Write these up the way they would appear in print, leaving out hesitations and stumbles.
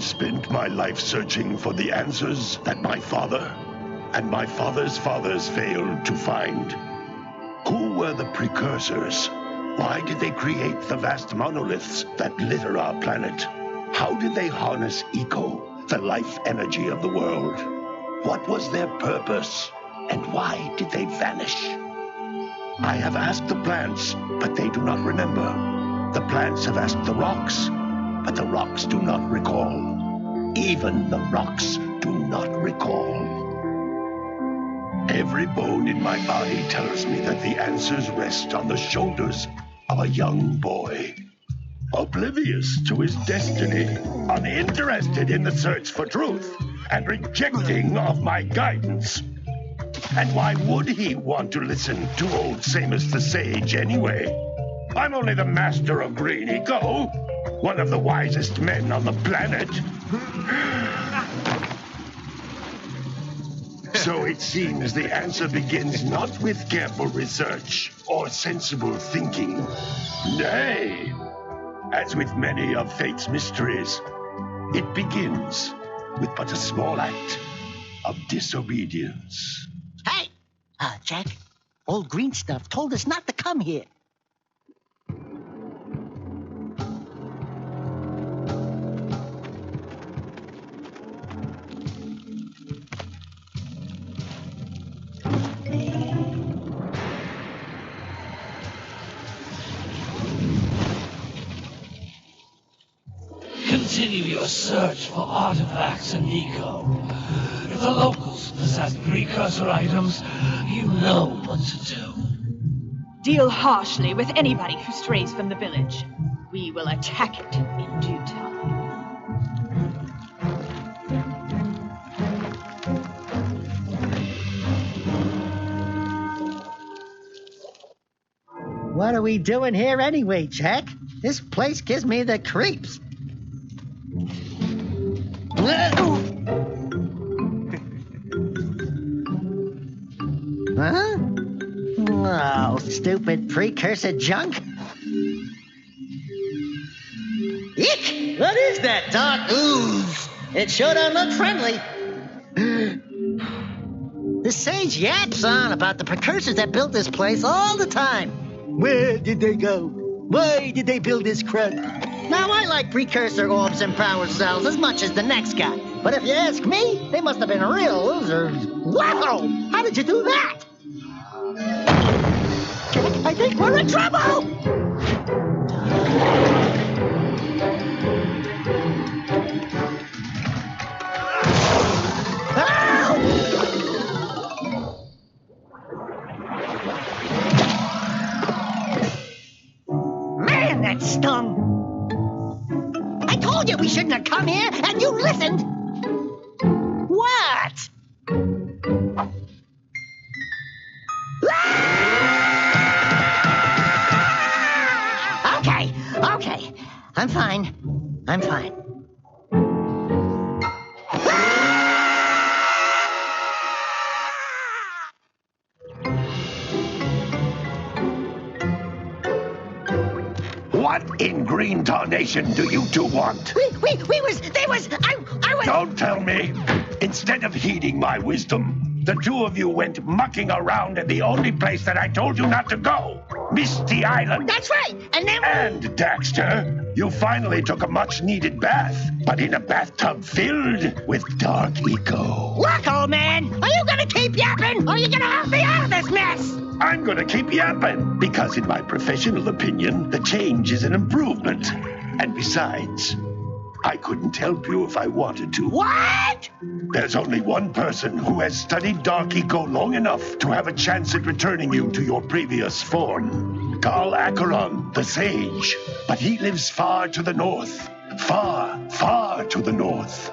have spent my life searching for the answers that my father and my father's fathers failed to find. Who were the Precursors? Why did they create the vast monoliths that litter our planet? How did they harness eco, the life energy of the world? What was their purpose, and why did they vanish? I have asked the plants, but they do not remember. The plants have asked the rocks, but the rocks do not recall. Even the rocks do not recall. Every bone in my body tells me that the answers rest on the shoulders of a young boy. Oblivious to his destiny, uninterested in the search for truth, and rejecting of my guidance. And why would he want to listen to old Samus the Sage anyway? I'm only the master of green eco, one of the wisest men on the planet. So it seems the answer begins not with careful research or sensible thinking. Nay, as with many of fate's mysteries, it begins with but a small act of disobedience. Hey! Jack, old green stuff told us not to come here. Continue your search for artifacts and eco. If the locals possess precursor items, you know what to do. Deal harshly with anybody who strays from the village. We will attack it in due time. What are we doing here anyway, Jack? This place gives me the creeps. Huh? Oh, stupid precursor junk. Eek! What is that dark ooze? It sure don't look friendly. The sage yaps on about the precursors that built this place all the time. Where did they go? Why did they build this crud? Now, I like precursor orbs and power cells as much as the next guy. But if you ask me, they must have been real losers. Wow! How did you do that? Jack, I think we're in trouble! Man, that stung! I told you we shouldn't have come here, and you listened! What? Okay. I'm fine. What in green tarnation do you two want? I was... Don't tell me. Instead of heeding my wisdom, the two of you went mucking around in the only place that I told you not to go, Misty Island. That's right, and then... And, Daxter, you finally took a much-needed bath, but in a bathtub filled with dark eco. Look, old man, are you gonna keep yapping, or are you gonna help me out of this mess? I'm gonna keep yapping, because in my professional opinion, the change is an improvement. And besides, I couldn't help you if I wanted to. What? There's only one person who has studied dark eco long enough to have a chance at returning you to your previous form. Carl Acheron, the sage. But he lives far to the north. Far to the north.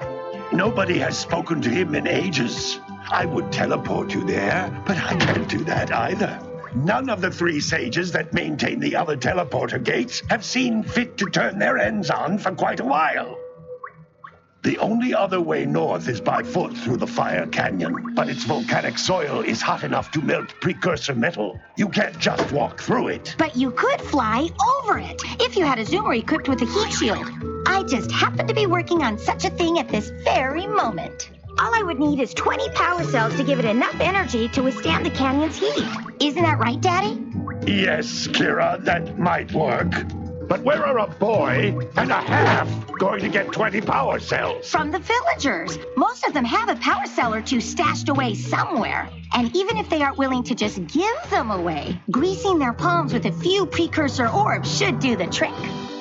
Nobody has spoken to him in ages. I would teleport you there, but I can't do that either. None of the three sages that maintain the other teleporter gates have seen fit to turn their ends on for quite a while. The only other way north is by foot through the Fire Canyon, but its volcanic soil is hot enough to melt precursor metal. You can't just walk through it. But you could fly over it if you had a zoomer equipped with a heat shield. I just happen to be working on such a thing at this very moment. All I would need is 20 power cells to give it enough energy to withstand the canyon's heat. Isn't that right, Daddy? Yes, Kira, that might work. But where are a boy and a half going to get 20 power cells? From the villagers. Most of them have a power cell or two stashed away somewhere. And even if they aren't willing to just give them away, greasing their palms with a few precursor orbs should do the trick.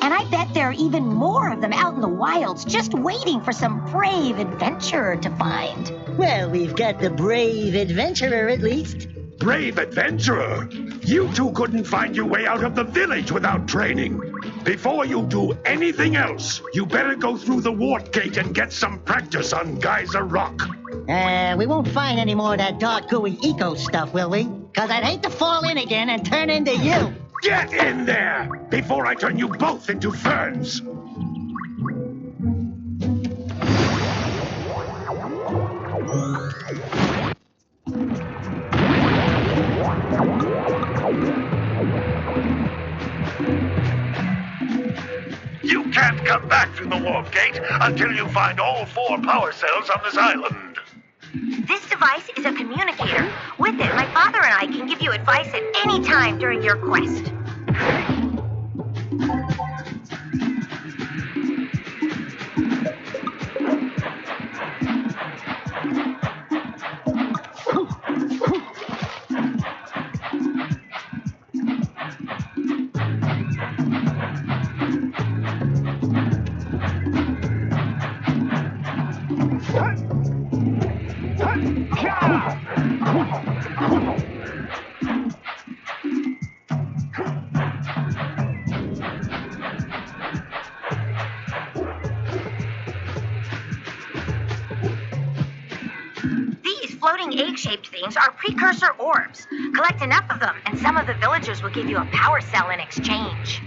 And I bet there are even more of them out in the wilds just waiting for some brave adventurer to find. Well, we've got the brave adventurer at least. Brave adventurer? You two couldn't find your way out of the village without training. Before you do anything else, you better go through the wart gate and get some practice on Geyser Rock. We won't find any more of that dark gooey eco stuff, will we? Because I'd hate to fall in again and turn into you. Get in there before I turn you both into ferns. You can't come back through the warp gate until you find all 4 power cells on this island. This device is a communicator. With it, my father and I can give you advice at any time during your quest. Floating egg-shaped things are precursor orbs. Collect enough of them, and some of the villagers will give you a power cell in exchange.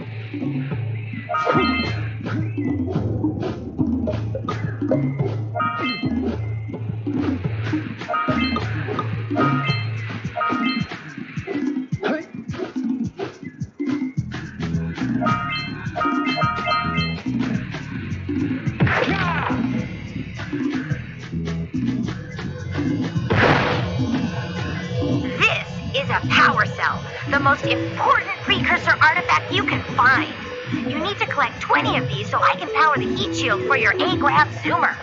Is a power cell, the most important precursor artifact you can find. You need to collect 20 of these so I can power the heat shield for your A-Lab zoomer.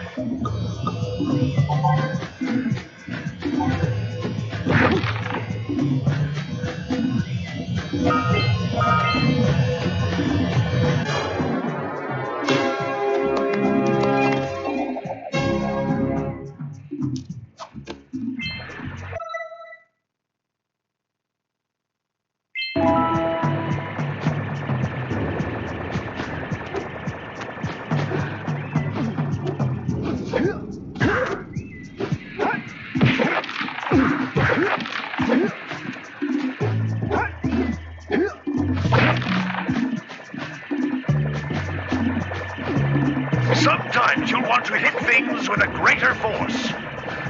Sometimes you'll want to hit things with a greater force.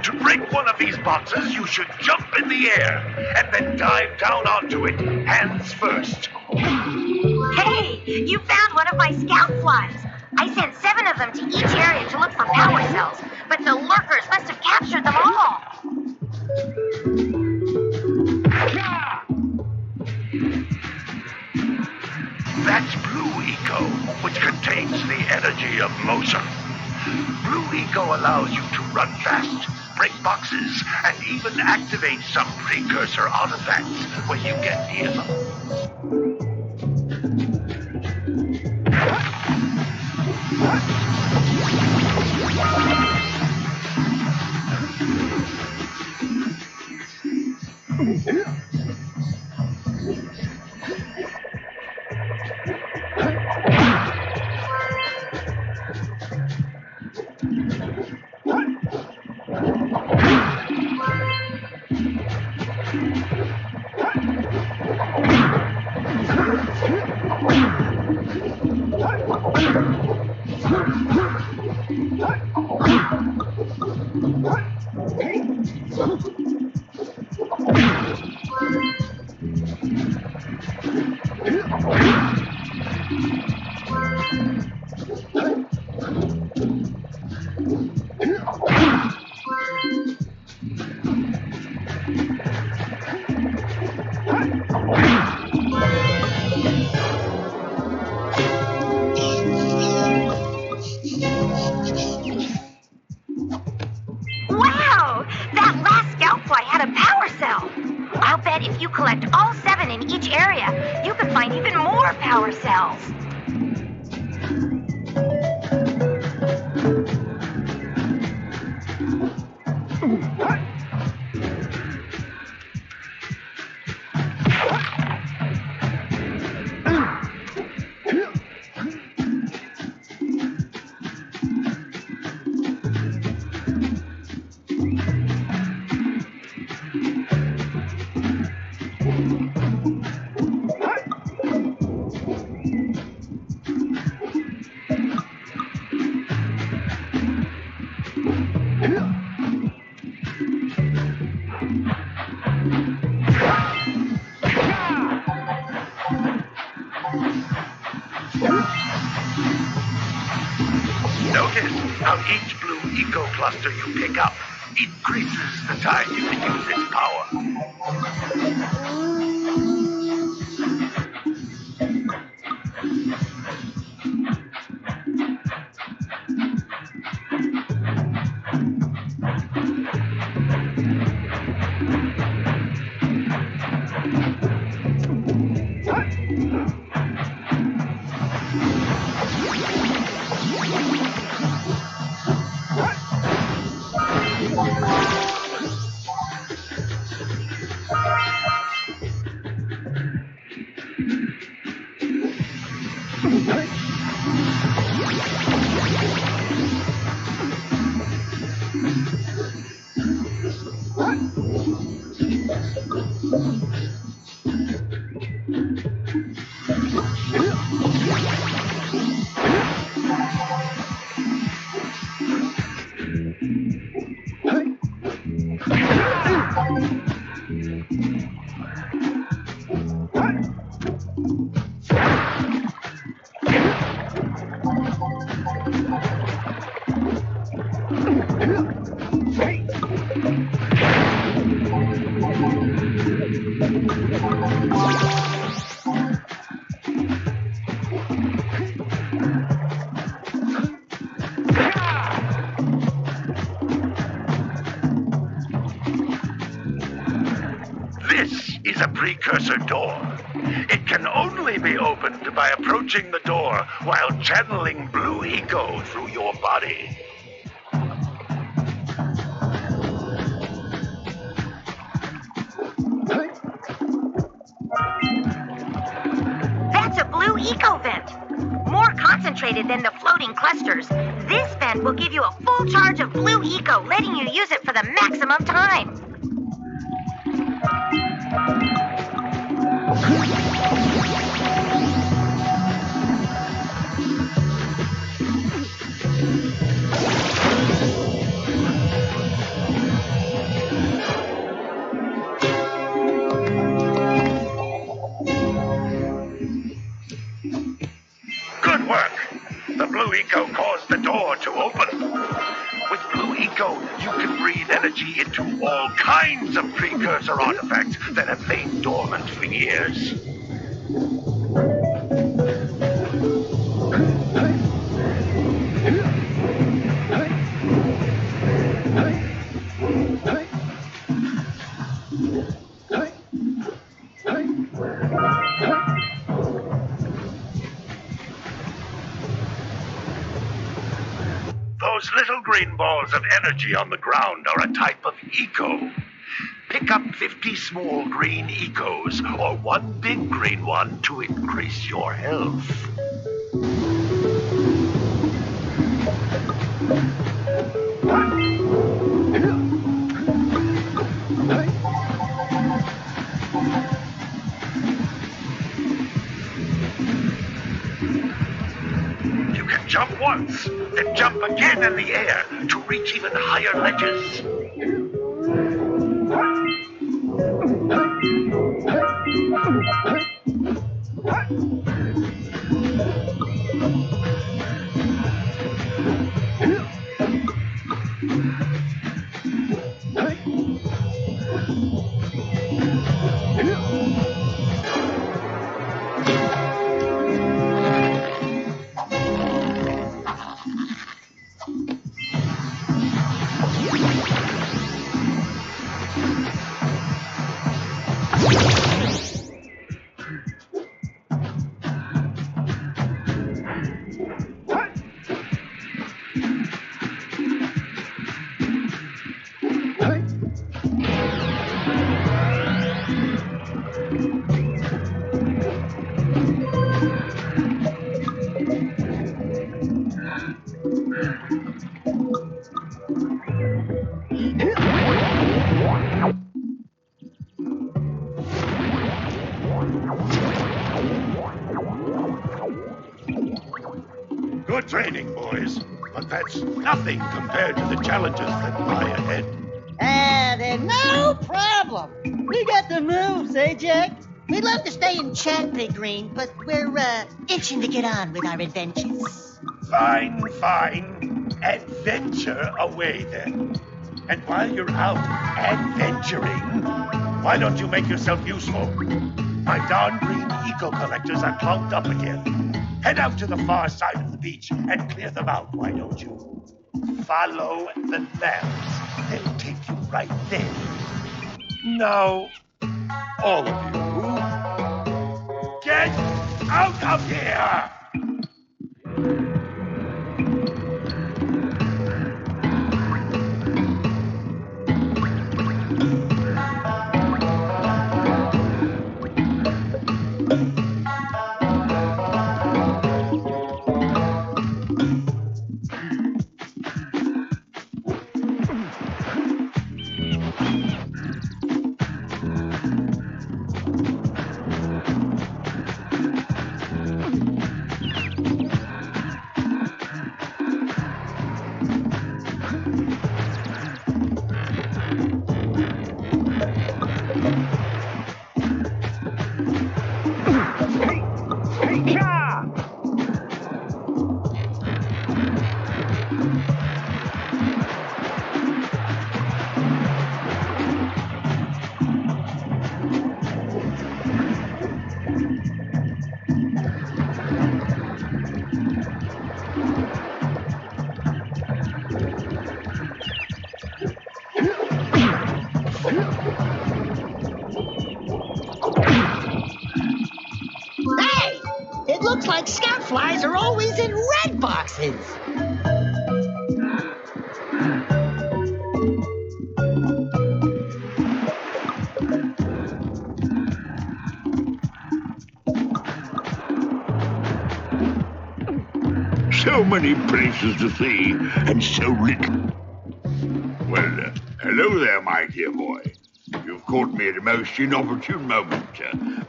To break one of these boxes, you should jump in the air and then dive down onto it, hands first. Hey, you found one of my scout flies. I sent 7 of them to each area to look for power cells, but the lurkers must have captured them all. That's Blue Eco, which contains the energy of motion. Blue Eco allows you to run fast, break boxes, and even activate some precursor artifacts when you get near them. Wow! That last scoutfly had a power cell. I'll bet if you collect all 7 in each area, you could find even more power cells. Notice how each blue eco cluster you pick up increases the time you can use its power. This is a precursor door. It can only be opened by approaching the door while channeling blue eco through your body. That's a blue eco vent. More concentrated than the floating clusters. This vent will give you a full charge of blue eco, letting you use it for the maximum time. Good work! The blue eco caused the door to open. With blue eco, you can breathe energy into all kinds of precursor artifacts that have lain dormant for years. Those little green balls of energy on the ground are a type of eco. Pick up 50 small green ecos or one big green one to increase your health. You can jump once, then jump again in the air to reach even higher ledges. Good training, boys, but that's nothing compared to the challenges that lie ahead. Then no problem. We got the moves, eh, Jack? We'd love to stay and chat, Big Green, but we're itching to get on with our adventures. Fine. Adventure away, then. And while you're out adventuring, why don't you make yourself useful? My darn green eco-collectors are clogged up again. Head out to the far side of the beach and clear them out, why don't you? Follow the lamps. They'll take you right there. Now, all of you, get out of here! Hey! It looks like scout flies are always in red boxes. So many places to see, and so little. Well, hello there, my dear boy. You've caught me at a most inopportune moment.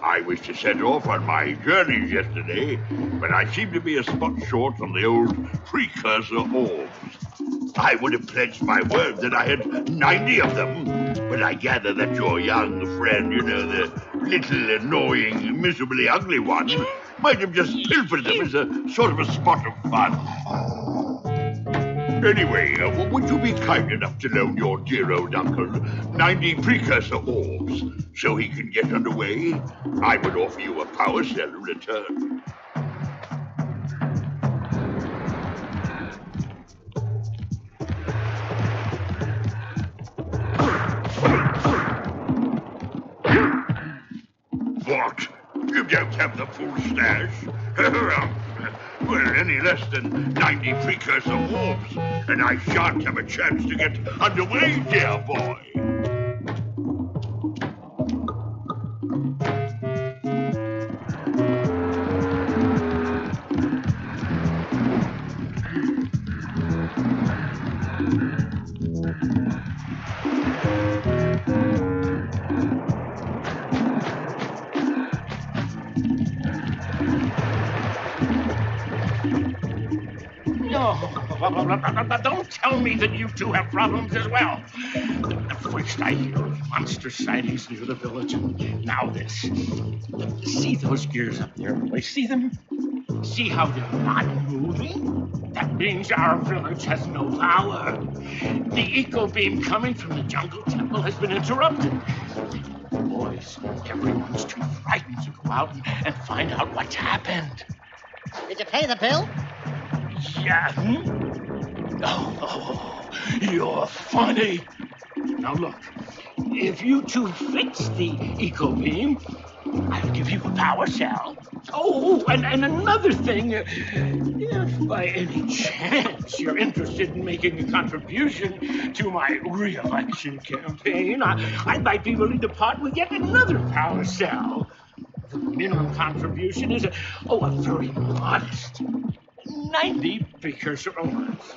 I was to set off on my journeys yesterday, but I seem to be a spot short on the old Precursor orbs. I would have pledged my word that I had 90 of them, but I gather that your young friend, the little annoying, miserably ugly one, might have just pilfered them as a sort of a spot of fun. Anyway, would you be kind enough to loan your dear old uncle 90 Precursor orbs so he can get underway? I would offer you a power cell in return. What? You don't have the full stash? Well, any less than 90 Precursor orbs, and I shan't have a chance to get underway, dear boy. Don't tell me that you two have problems as well. First I hear of monster sightings near the village, and now this. See those gears up there, boys? See them? See how they're not moving? That means our village has no power. The eco beam coming from the jungle temple has been interrupted. Boys, everyone's too frightened to go out and find out what's happened. Did you pay the bill? Yeah. Oh, you're funny. Now look, if you two fix the eco beam, I'll give you a power cell. Oh, and another thing, if by any chance you're interested in making a contribution to my re-election campaign, I might be willing to part with yet another power cell. The minimum contribution is a very modest 90 precursor orbs.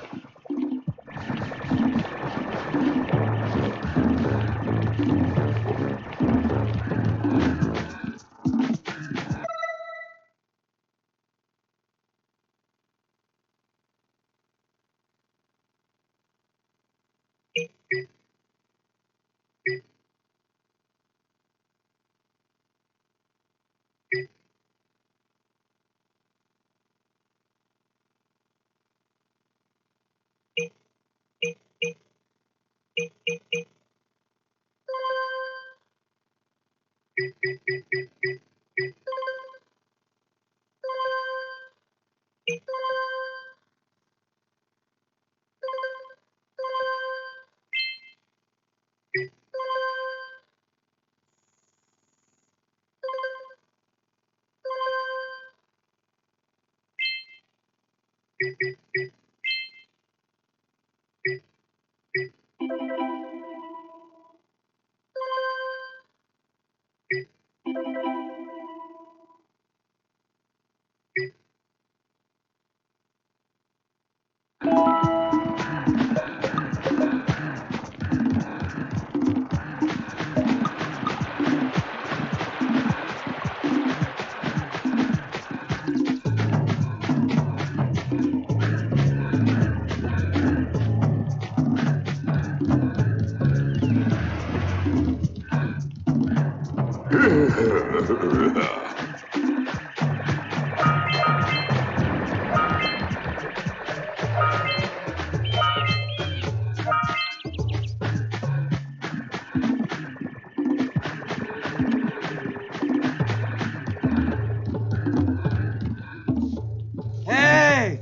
Hey!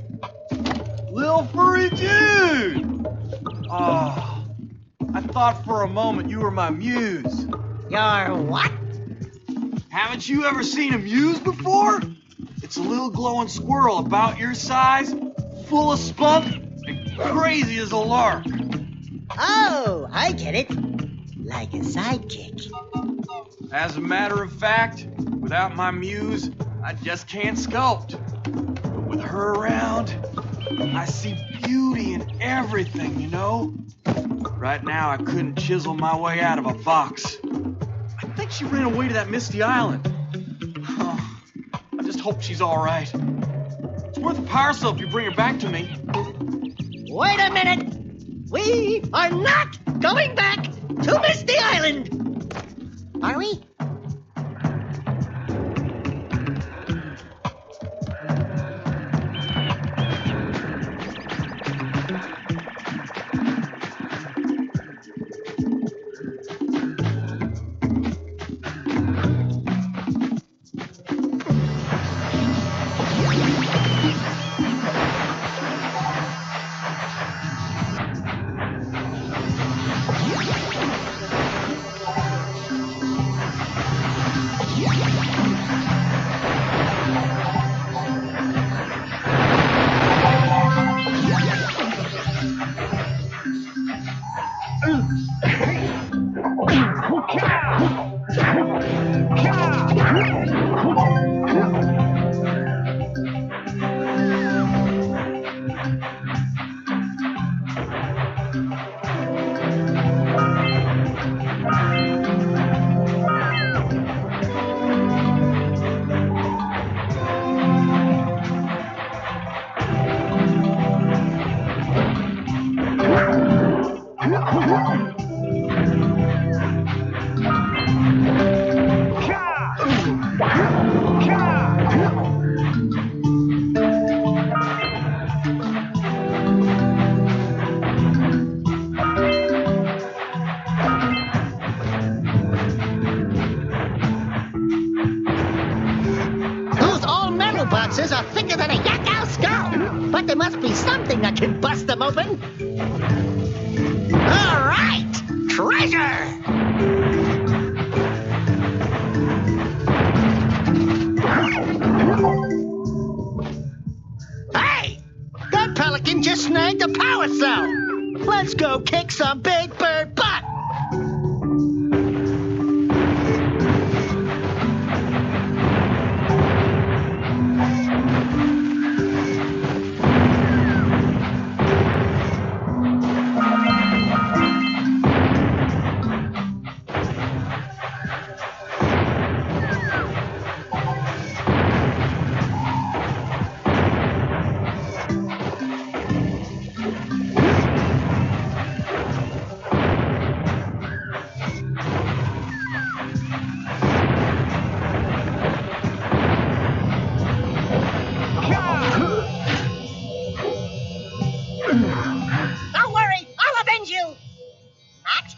Little furry dude! Oh, I thought for a moment you were my muse. Your what? Haven't you ever seen a muse before? It's a little glowing squirrel about your size, full of spunk, and crazy as a lark. Oh, I get it. Like a sidekick. As a matter of fact, without my muse, I just can't sculpt. But with her around, I see beauty in everything, you know? Right now, I couldn't chisel my way out of a box. I think she ran away to that misty island. I just hope she's all right. It's worth a power cell if you bring her back to me. Wait a minute! We are not going back to Misty Island! Are we? answers are thicker than a yak-owl skull. But there must be something that can bust them open. All right! Treasure! Hey! That pelican just snagged a power cell! Let's go kick some big bird butt! Don't worry, I'll avenge you. Act.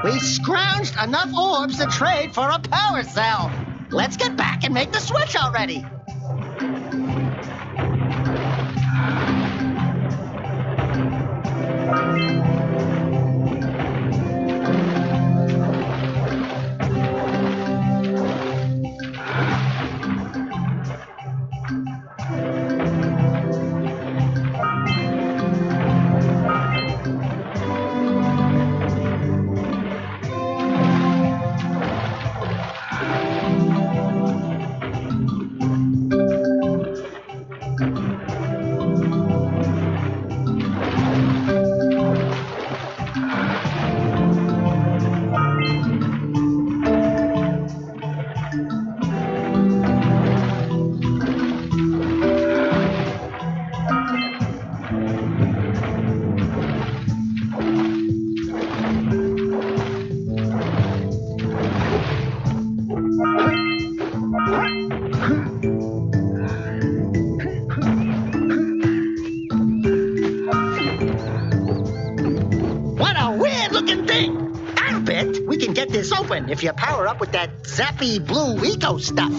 We scrounged enough orbs to trade for a power cell. Let's get back and make the switch already. This open if you power up with that zappy blue eco stuff.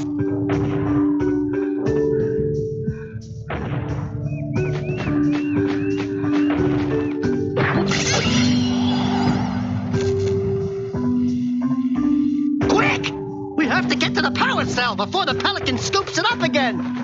Quick! We have to get to the power cell before the Pelican scoops it up again.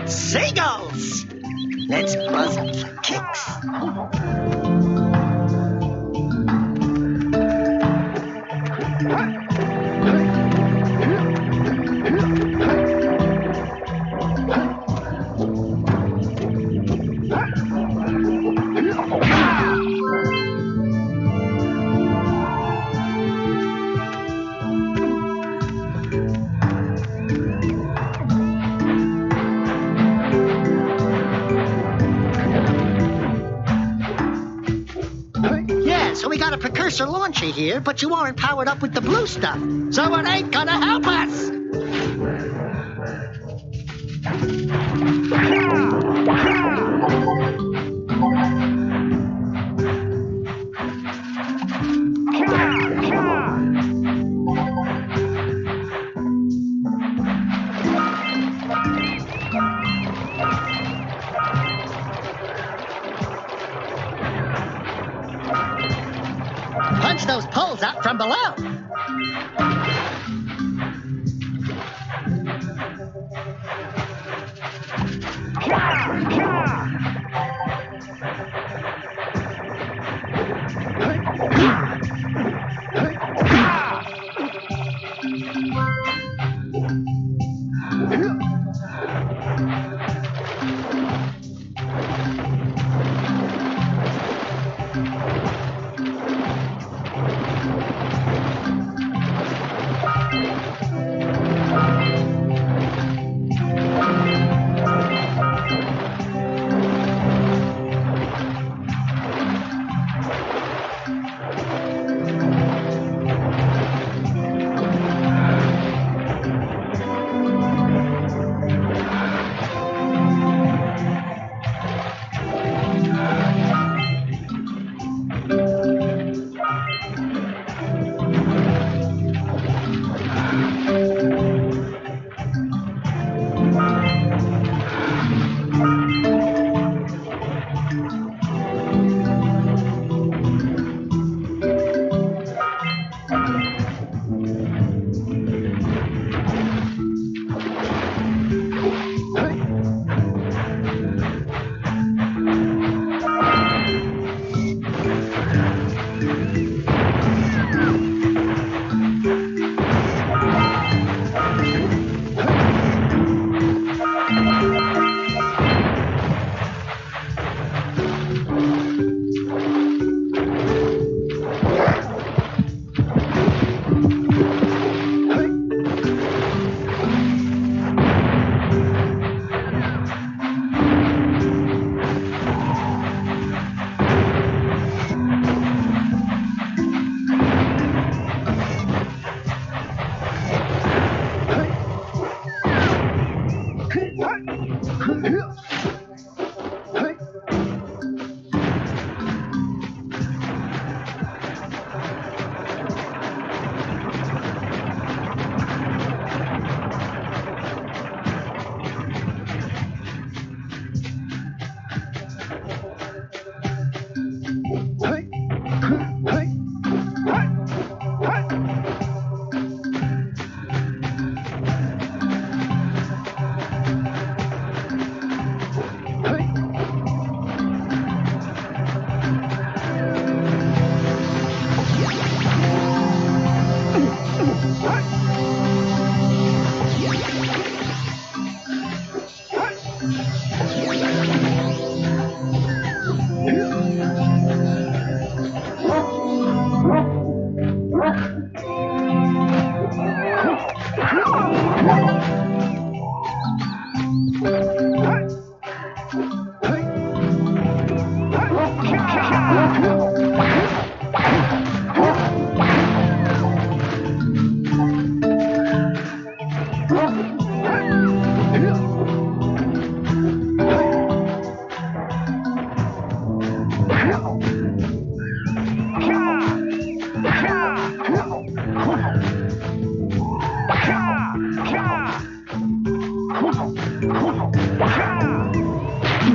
Seagulls! Let's buzz up for kicks. So we got a Precursor launcher here, but you aren't powered up with the blue stuff, so it ain't gonna help us! Punch those poles up from below.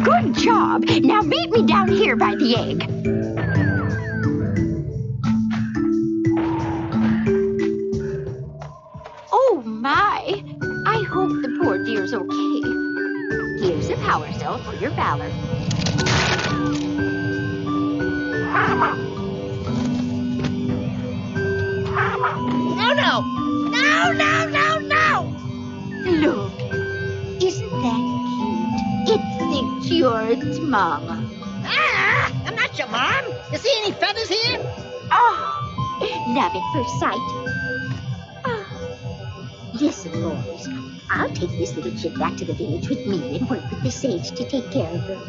Good job. Now meet me down here by the egg. Oh, my. I hope the poor dear's okay. Use a power cell for your valor. No! No, no, no, no! Look, isn't that cute? It secure its mama. Ah! I'm not your mom. You see any feathers here? Oh, love at first sight. Oh. Listen, boys, I'll take this little chick back to the village with me and work with the sage to take care of her.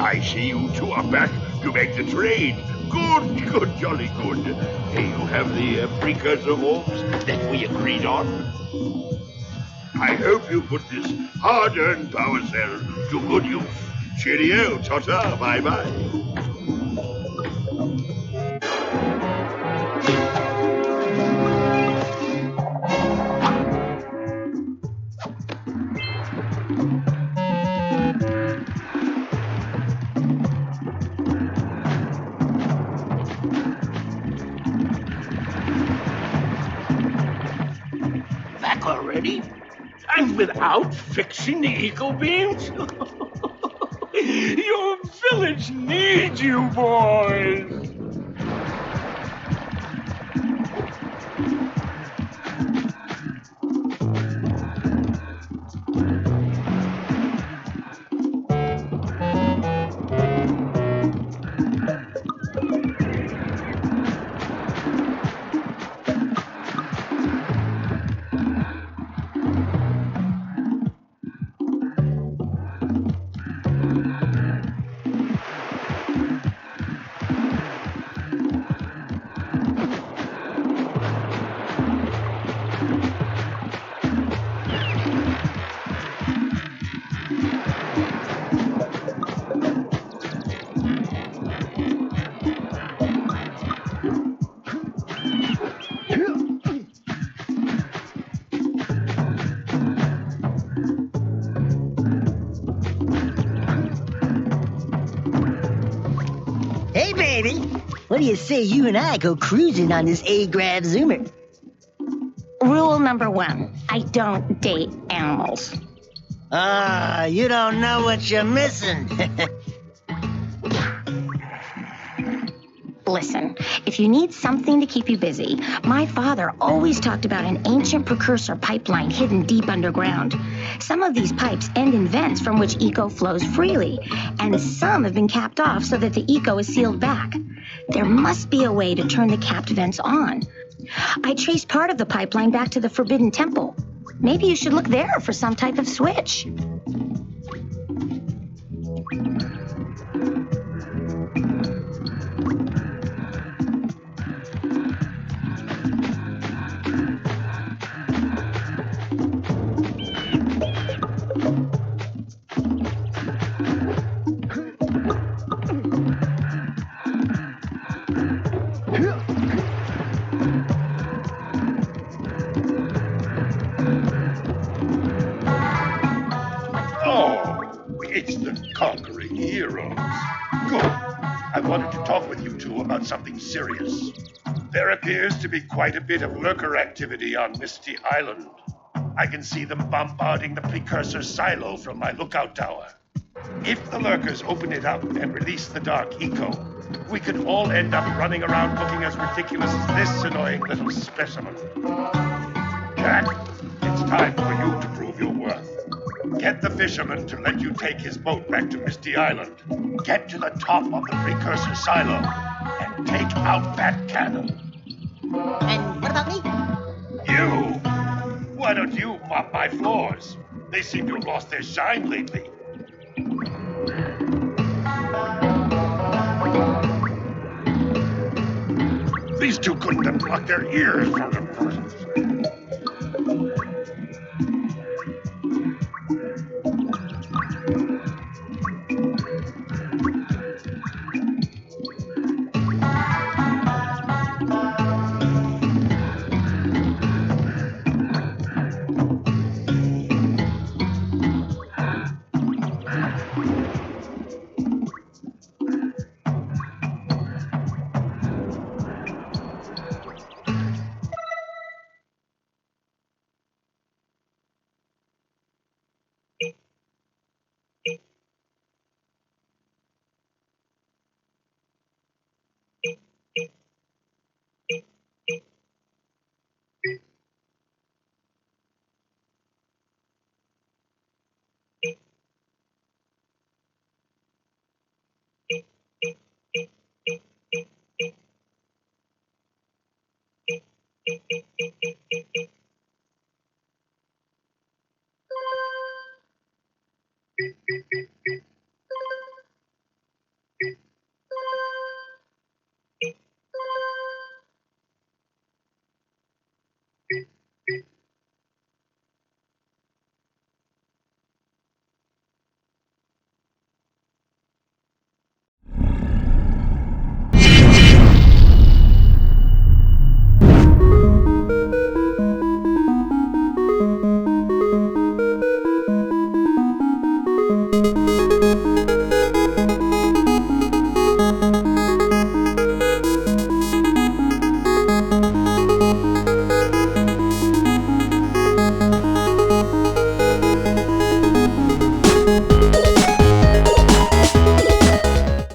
I see you two are back to make the trade. Good, jolly good. Hey, you have the precursor orbs that we agreed on? I hope you put this hard-earned power cell to good use. Cheerio, ta-ta, bye-bye. Back already? And without fixing the eco beams? Your village needs you, boys! baby. What do you say you and I go cruising on this A-Grab Zoomer? Rule number 1, I don't date animals. Ah, you don't know what you're missing. Listen, if you need something to keep you busy, my father always talked about an ancient precursor pipeline hidden deep underground. Some of these pipes end in vents from which eco flows freely, and some have been capped off so that the eco is sealed back. There must be a way to turn the capped vents on. I traced part of the pipeline back to the Forbidden Temple. Maybe you should look there for some type of switch. It's the conquering heroes. Good. I wanted to talk with you two about something serious. There appears to be quite a bit of lurker activity on Misty Island. I can see them bombarding the Precursor silo from my lookout tower. If the lurkers open it up and release the dark eco, we could all end up running around looking as ridiculous as this annoying little specimen. Jak, it's time for you to prove your worth. Get the fisherman to let you take his boat back to Misty Island. Get to the top of the Precursor silo and take out that cannon. And what about me? You? Why don't you mop my floors? They seem to have lost their shine lately. These two couldn't unblock their ears from them.